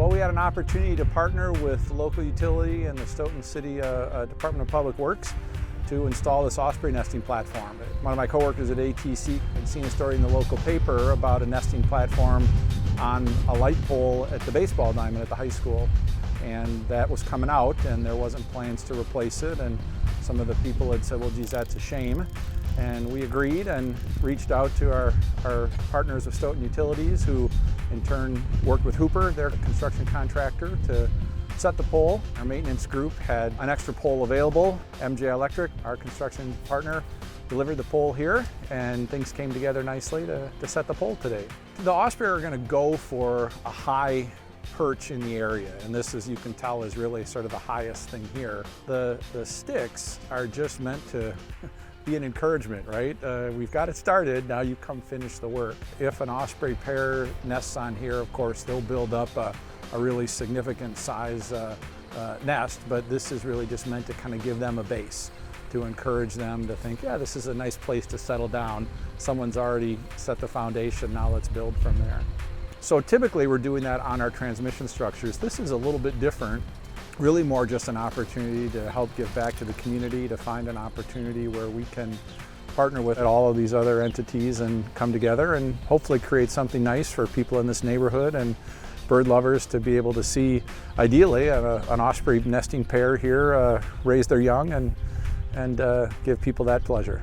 Well, we had an opportunity to partner with the local utility and the Stoughton City Department of Public Works to install this Osprey nesting platform. One of my coworkers at ATC had seen a story in the local paper about a nesting platform on a light pole at the baseball diamond at the high school. And that was coming out and there wasn't plans to replace it, and some of the people had said, well, geez, that's a shame. And we agreed and reached out to our partners of Stoughton Utilities, who in turn worked with Hooper, their construction contractor, to set the pole. Our maintenance group had an extra pole available. MJ Electric, our construction partner, delivered the pole here, and things came together nicely to set the pole today. The Osprey are going to go for a high perch in the area, and this, as you can tell, is really sort of the highest thing here. The sticks are just meant to be an encouragement, right? We've got it started, now you come finish the work. If an Osprey pair nests on here, of course, they'll build up a really significant size nest, but this is really just meant to kind of give them a base, to encourage them to think, yeah, this is a nice place to settle down. Someone's already set the foundation, now let's build from there. So typically we're doing that on our transmission structures. This is a little bit different, really more just an opportunity to help give back to the community, to find an opportunity where we can partner with all of these other entities and come together and hopefully create something nice for people in this neighborhood and bird lovers to be able to see, ideally, an Osprey nesting pair here raise their young and give people that pleasure.